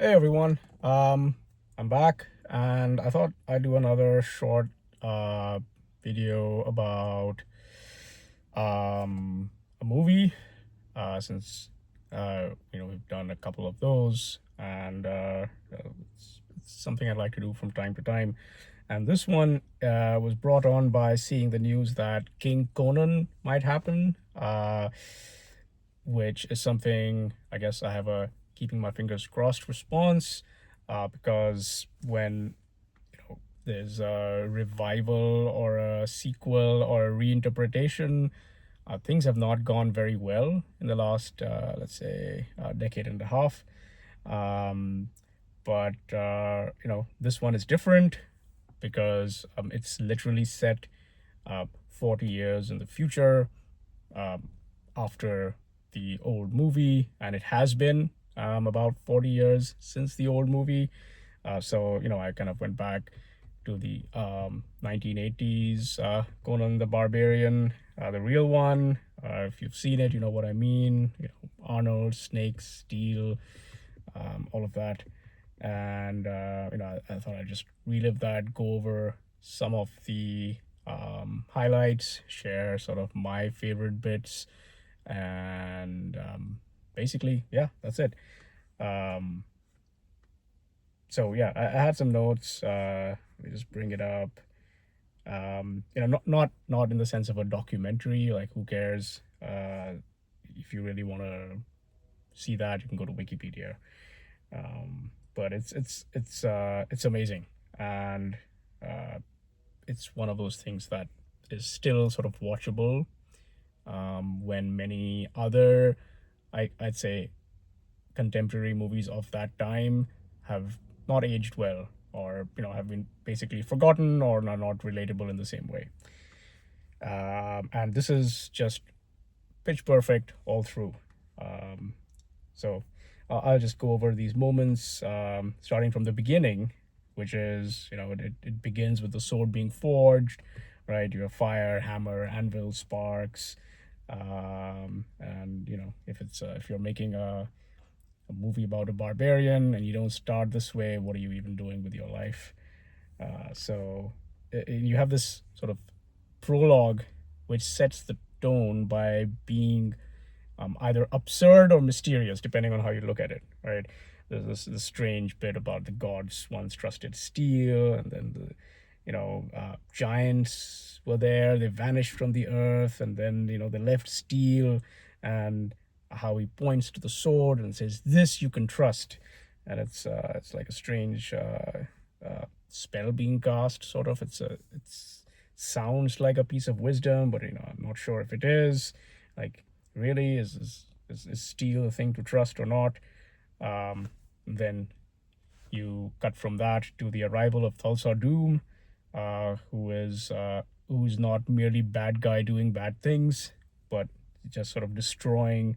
Hey everyone, I'm back and I thought I'd do another short uh, video about a movie since we've done a couple of those and it's something I'd like to do from time to time. And this one was brought on by seeing the news that King Conan might happen, which is something I guess I have a keeping my fingers crossed response, because when there's a revival or a sequel or a reinterpretation, things have not gone very well in the last, let's say, decade and a half. Um, but this one is different because it's literally set 40 years in the future, um, after the old movie, and it has been about 40 years since the old movie. So, I kind of went back to the 1980s Conan the Barbarian, the real one. If you've seen it, you know what I mean. Arnold, snakes, steel, all of that. And, I thought I'd just relive that, go over some of the highlights, share sort of my favorite bits, and basically, yeah, that's it. Um, so yeah, I had some notes. Let me just bring it up. Not in the sense of a documentary. Like, who cares? If you really want to see that, you can go to Wikipedia. But it's amazing, and uh, it's one of those things that is still sort of watchable, when many other, I'd say, contemporary movies of that time have not aged well, or have been basically forgotten or are not relatable in the same way. And this is just pitch perfect all through. So I'll just go over these moments, starting from the beginning, which is, it begins with the sword being forged, right? You have fire, hammer, anvil, sparks. And if you're making a movie about a barbarian and you don't start this way, what are you even doing with your life? So you have this sort of prologue, which sets the tone by being either absurd or mysterious, depending on how you look at it, right? There's this strange bit about the gods once trusted steel, and then giants were there, they vanished from the earth, and then they left steel, and how he points to the sword and says, "This you can trust," and it's like a strange spell being cast, sort of. It's sounds like a piece of wisdom, but I'm not sure if it is. Like, really, is steel a thing to trust or not? Then you cut from that to the arrival of Thulsa Doom, who's not merely bad guy doing bad things, but just sort of destroying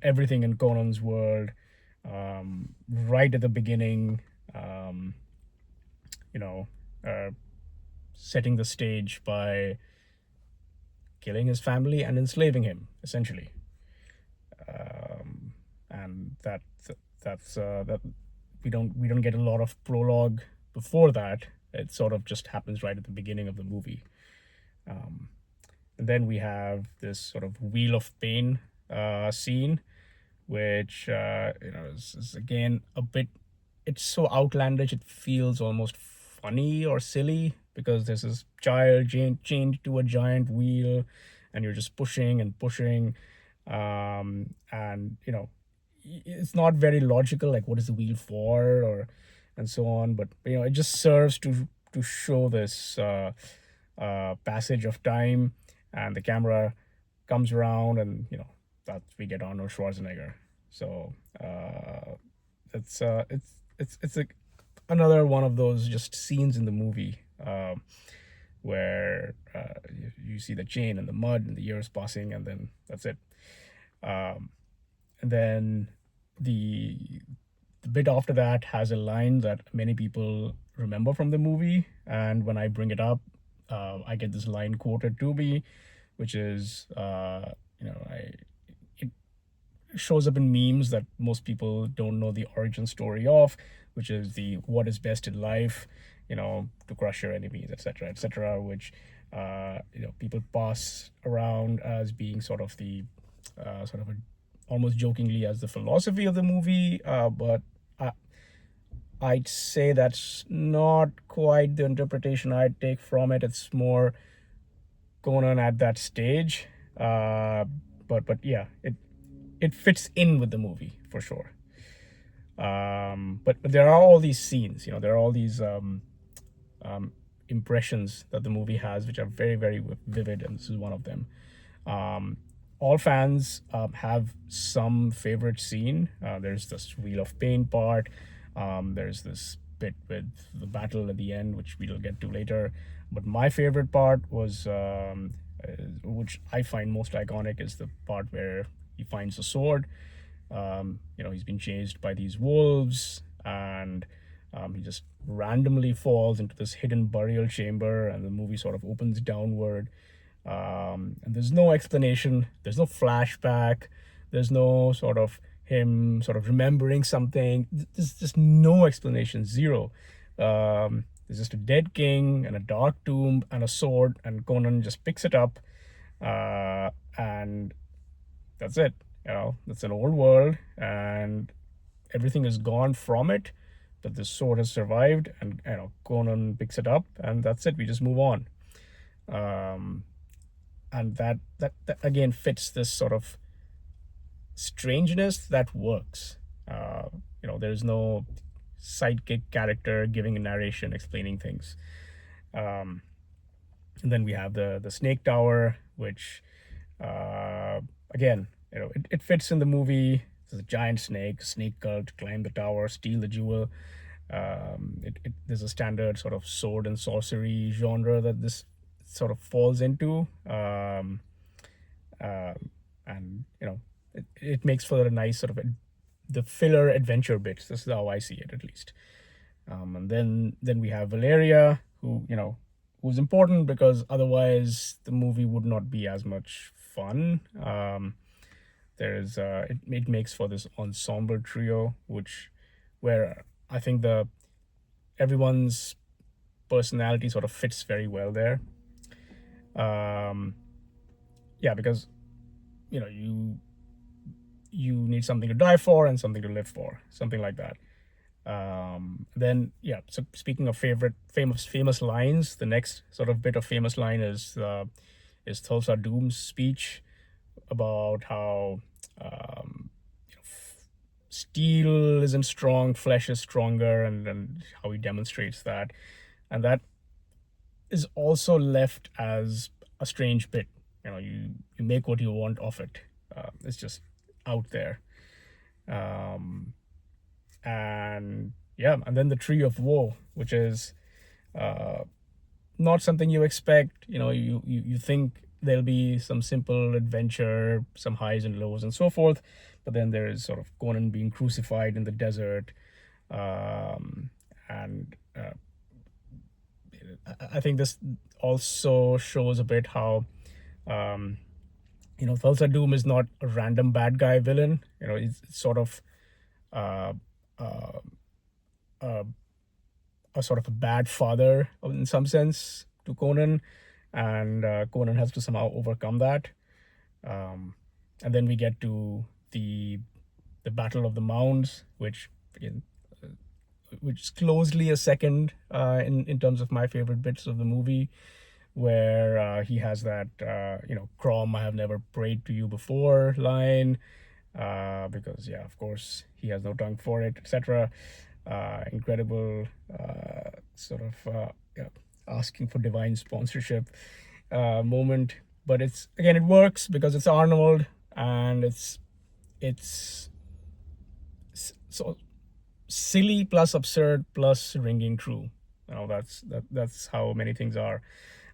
everything in Conan's world, right at the beginning. Um, you know, uh, Setting the stage by killing his family and enslaving him, essentially. And that we don't get a lot of prologue before that. It sort of just happens right at the beginning of the movie. And then we have this sort of wheel of pain scene, which is again a bit. It's so outlandish. It feels almost funny or silly because there's this child chained to a giant wheel, and you're just pushing and pushing, and it's not very logical. Like, what is the wheel for, or and so on. But it just serves to show this passage of time, and the camera comes around, and that we get Arnold Schwarzenegger. So it's like another one of those just scenes in the movie, where you see the chain and the mud and the years passing, and then that's it. Um, and then the bit after that has a line that many people remember from the movie, and when I bring it up, I get this line quoted to me, which is, I it shows up in memes that most people don't know the origin story of, which is the what is best in life, to crush your enemies, etc., etc., which people pass around as being sort of the sort of a, almost jokingly as the philosophy of the movie, but I'd say that's not quite the interpretation I'd take from it. It's more Conan at that stage, but yeah, it fits in with the movie for sure. But there are all these scenes, there are all these impressions that the movie has, which are very, very vivid, and this is one of them. Um, all fans have some favorite scene. There's this Wheel of Pain part. There's this bit with the battle at the end, which we'll get to later. But my favorite part was, which I find most iconic, is the part where he finds a sword. He's been chased by these wolves, and he just randomly falls into this hidden burial chamber, and the movie sort of opens downward. And there's no explanation, there's no flashback, there's no sort of him sort of remembering something. There's just no explanation, zero. There's just a dead king and a dark tomb and a sword, and Conan just picks it up, and that's it. It's an old world, and everything is gone from it, but the sword has survived, and Conan picks it up, and that's it. We just move on. And that again fits this sort of strangeness that works. There's no sidekick character giving a narration, explaining things. And then we have the Snake Tower, which again, it fits in the movie. There's a giant snake cult, climb the tower, steal the jewel. There's a standard sort of sword and sorcery genre that this sort of falls into, and it makes for a nice sort of the filler adventure bits. This is how I see it, at least. And then we have Valeria, who's important because otherwise the movie would not be as much fun. It makes for this ensemble trio, where I think everyone's personality sort of fits very well there. Yeah, because you need something to die for and something to live for, something like that. Then yeah, so speaking of famous lines, the next sort of bit of famous line is Thulsa Doom's speech about how steel isn't strong, flesh is stronger, and how he demonstrates that. And that is also left as a strange bit. You make what you want of it. It's just out there. And yeah, and then the Tree of Woe, which is not something you expect. You think there'll be some simple adventure, some highs and lows and so forth, but then there is sort of Conan being crucified in the desert. And I think this also shows a bit how Thulsa Doom is not a random bad guy villain. It's sort of a sort of a bad father in some sense to Conan, and Conan has to somehow overcome that. And then we get to the Battle of the Mounds, which again, which is closely a second in terms of my favorite bits of the movie, where he has that Crom, I have never prayed to you before line, because yeah, of course he has no tongue for it, etc. Incredible sort of asking for divine sponsorship moment. But it works because it's Arnold, and it's so silly plus absurd plus ringing true. That's how many things are.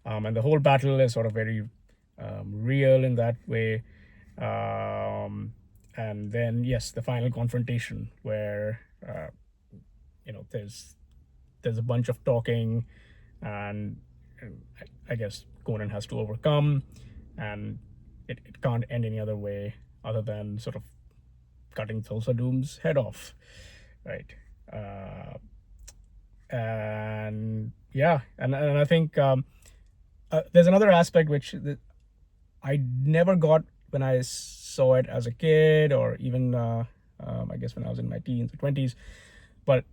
And the whole battle is sort of very real in that way. And then yes, the final confrontation where there's a bunch of talking, and I guess Conan has to overcome, and it can't end any other way other than sort of cutting Thulsa Doom's head off, right? Uh, and yeah, and I think there's another aspect which I never got when I saw it as a kid, or even I guess when I was in my teens or 20s. But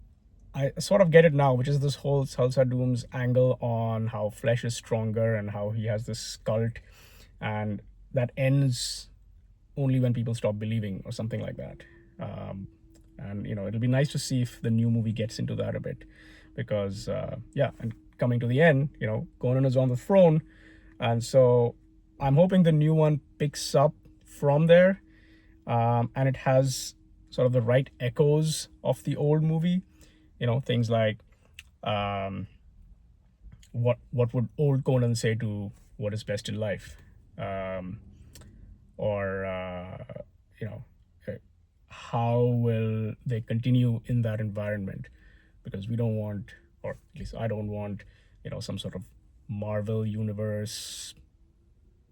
I sort of get it now, which is this whole Salsa Doom's angle on how flesh is stronger and how he has this cult, and that ends only when people stop believing or something like that. And it'll be nice to see if the new movie gets into that a bit, because yeah, and coming to the end, Conan is on the throne, and so I'm hoping the new one picks up from there, and it has sort of the right echoes of the old movie. Things like, um, what would old Conan say to what is best in life, um, or you know, how will they continue in that environment? Because we don't want, or at least I don't want, some sort of Marvel universe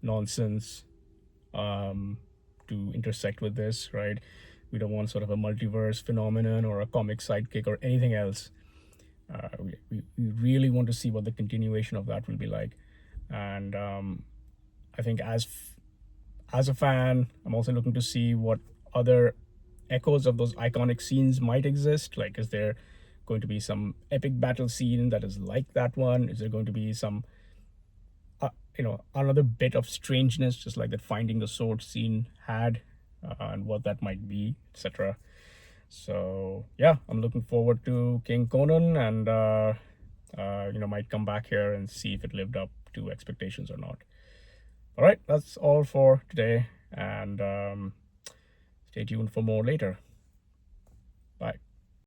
nonsense to intersect with this, right? We don't want sort of a multiverse phenomenon or a comic sidekick or anything else. We really want to see what the continuation of that will be like. And I think as a fan, I'm also looking to see what other echoes of those iconic scenes might exist. Like, is there going to be some epic battle scene that is like that one? Is there going to be some another bit of strangeness, just like that finding the sword scene had, and what that might be, etc. So yeah, I'm looking forward to King Conan, and might come back here and see if it lived up to expectations or not. All right, that's all for today, and stay tuned for more later. Bye.